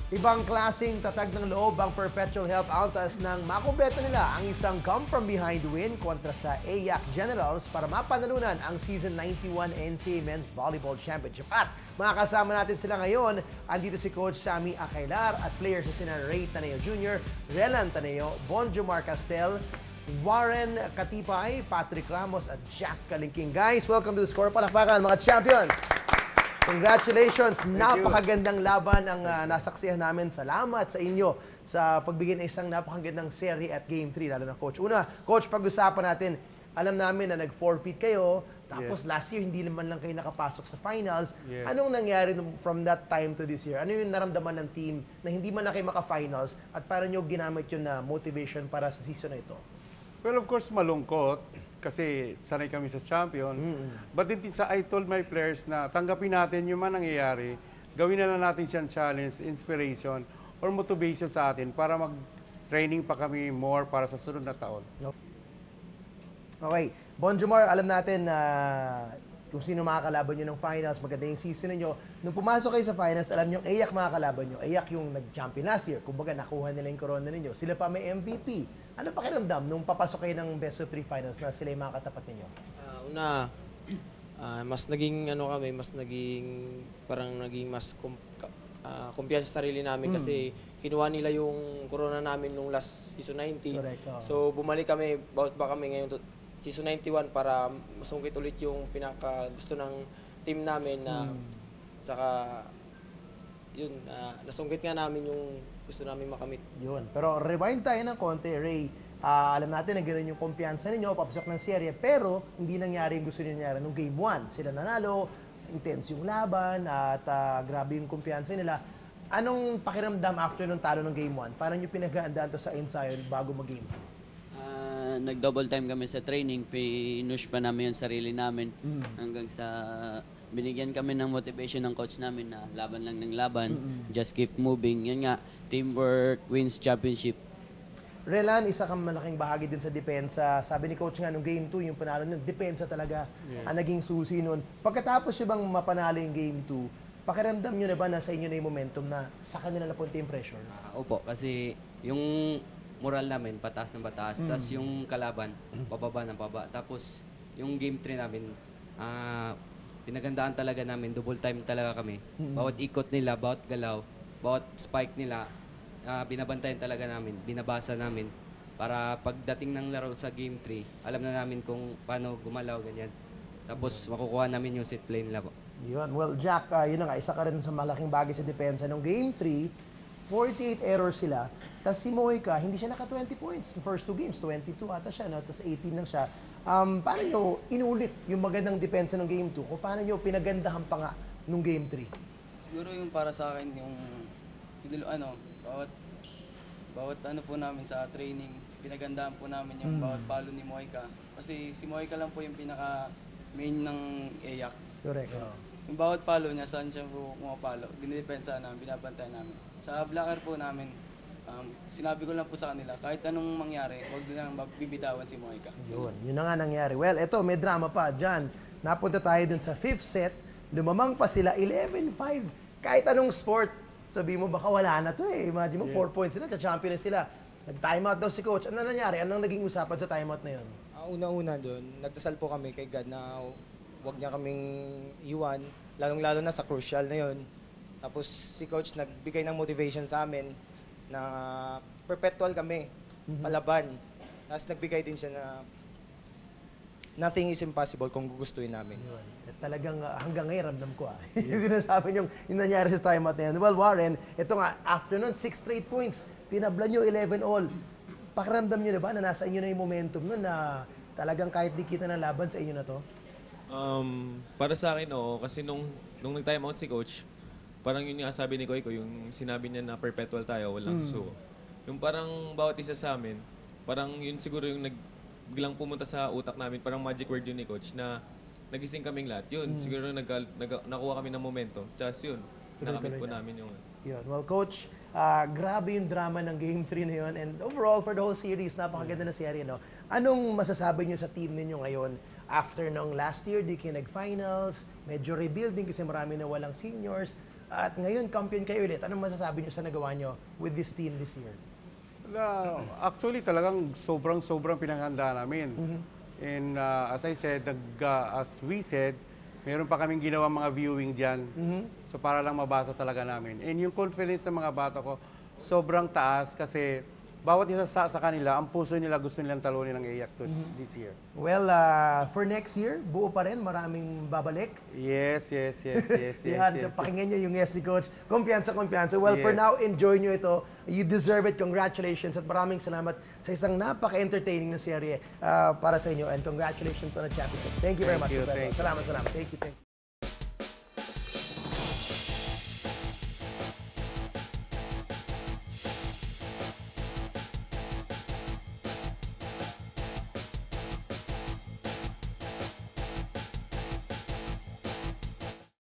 Ibang klaseng tatag ng loob ang Perpetual Health Altas nang makumpleto nila ang isang come-from-behind win kontra sa AYAC Generals para mapanalunan ang Season 91 NCAA Men's Volleyball Championship. At mga kasama natin sila ngayon, andito si Coach Sammy Acailar at players na sina Ray Taneo Jr., Relan Taneo, Bonjomar Castel, Warren Katipay, Patrick Ramos at Jack Kalingking. Guys, welcome to the Score. Palakpakan mga champions! Congratulations! Napakagandang laban ang nasaksihan namin. Salamat sa inyo sa pagbigay ng isang napakagandang serye at Game 3, lalo na Coach. Una, Coach, pag-usapan natin, alam namin na nag-4-peat kayo, tapos last year hindi naman lang kayo nakapasok sa finals. Anong nangyari from that time to this year? Ano yung naramdaman ng team na hindi man na kayo maka-finals at paano nyo ginamit yun na motivation para sa season na ito? Well, of course, malungkot kasi sanay kami sa champion. But din I told my players na tanggapin natin yung man nangyayari, gawin na lang natin siyang challenge, inspiration, or motivation sa atin para mag-training pa kami more para sa sunod na taon. Okay. Bonjomar, alam natin na kung sino makakalaban nyo ng finals, maganda yung season ninyo. Nung pumasok kayo sa finals, alam nyo, AYAC makakalaban nyo. AYAC yung nag-champion last year. Kumbaga, nakuha nila yung corona ninyo. Sila pa may MVP. Ano pakiramdam nung papasok kayo ng best of 3 finals na sila yung makakatapat ninyo? Mas naging mas kumpiyansa sa sarili namin kasi kinuha nila yung corona namin nung last season 90. Correct, So bumalik kami, bounce back kami ngayon season 91 para masungkit ulit yung pinaka gusto ng team namin na saka yun, nasungkit nga namin yung gusto namin makamit. Yun. Pero rewind tayo ng konti, Ray. Alam natin na gano'n yung kumpiyansa ninyo, papasok ng serye, pero hindi nangyari yung gusto niyo nangyari nung Game 1. Sila nanalo, intense yung laban, at grabe yung kumpiyansa nila. Anong pakiramdam after nung talo ng Game 1? Paano nyo pinaghandaan to sa Insayon bago mag-Game 2? Nag-double time kami sa training, pinush pa namin yung sarili namin hanggang sa binigyan kami ng motivation ng coach namin na laban lang ng laban, just keep moving. Yan nga, teamwork wins championship. Relan, isa kang malaking bahagi din sa depensa. Sabi ni coach nga nung Game 2, yung panalo nyo, depensa talaga ang naging susi nun. Pagkatapos yung bang mapanalo yung Game 2, pakiramdam nyo na ba na sa inyo na yung momentum na sa kanila napunta yung pressure? Opo, kasi yung moral namin, pataas ng pataas. Tapos yung kalaban, pababa ng pababa. Tapos yung Game 3 namin, pinagandaan talaga namin, double time talaga kami. Bawat ikot nila, bawat galaw, bawat spike nila, binabantayan talaga namin, binabasa namin. Para pagdating ng laro sa Game 3, alam na namin kung paano gumalaw, ganyan. Tapos makukuha namin yung set play nila po. Yun. Well, Jack, yun na nga, isa ka rin sa malaking bagay sa depensa. Nung Game 3, 48 errors sila. Tapos si Moika, hindi siya naka 20 points. The first 2 games, 22 ata siya, no? Tapos 18 lang siya. Paano nyo inulit yung magandang depensa ng Game 2? Kung paano nyo pinagandahan pa nga nung Game 3? Siguro yung para sa akin, yung bawat ano po namin sa training, pinagandahan po namin yung bawat palo ni Moika. Kasi si Moika lang po yung pinaka main ng AYAC. Correct. Yung bawat palo niya, saan siya po pumapalo, dinidepensa namin, binabantayan namin. Sa blocker po namin, sinabi ko lang po sa kanila, kahit anong mangyari, huwag nilang mabibitawan si Moika. Yun na nga nangyari. Well, eto, may drama pa. Diyan, napunta tayo dun sa 5th set, lumamang pa sila 11-5. Kahit anong sport, sabi mo, baka wala na to eh. Imagine mo, 4 points sila, champion na sila. Nag-timeout daw si coach. Ano nangyari? Anong naging usapan sa timeout na yun? Una-una doon, nagdasal po kami kay God na huwag niya kaming iwan, lalong-lalo na sa crucial na yun. Tapos si coach nagbigay ng motivation sa amin na perpetual kami, palaban. Tapos nagbigay din siya na nothing is impossible kung gugustuhin namin. At talagang hanggang ngayon, ramdam ko yung sinasabi nyo, yung nangyari sa timeout na yun. Well, Warren, ito nga, after nun, 6 straight points. Tinablan nyo 11 all. Pakiramdam nyo na ba na nasa inyo na yung momentum nun na talagang kahit di kita ng laban sa inyo na to? Para sa akin, oo. Kasi nung nag-time out si coach, parang yun nga sabi ni Koiko, yung sinabi niya na perpetual tayo, walang susuko. Yung parang bawat isa sa amin, parang yun siguro yung biglang pumunta sa utak namin, parang magic word yun ni coach, na nagising kaming lahat. Yun, siguro nakuha kami ng momentum. Just yun, nakamit po namin yung... Yun. Well, coach, grabe yung drama ng Game 3 na yun. And overall, for the whole series, napakaganda na serye, no? Anong masasabi nyo sa team ninyo ngayon? After nung last year, di kayo nag-finals, medyo rebuilding kasi marami na walang seniors. At ngayon, champion kayo ulit. Anong masasabi niyo sa nagawa niyo with this team this year? Actually, talagang sobrang pinaghanda namin. And as I said, as we said, meron pa kaming ginawang mga viewing dyan. So para lang mabasa talaga namin. And yung confidence ng mga bata ko, sobrang taas kasi bawat isa sa kanila, ang puso nila gusto nilang talunin ng AYAC this year. Well, for next year, buo pa rin. Maraming babalik. Yes. Yan, pakinggan nyo yung yes ni Coach. Kumpiyansa. Well, for Yes. now, enjoy nyo ito. You deserve it. Congratulations. At maraming salamat sa isang napaka-entertaining na serye para sa inyo. And congratulations on the championship. Thank you very much. Thank you. Professor. Salamat. Thank you.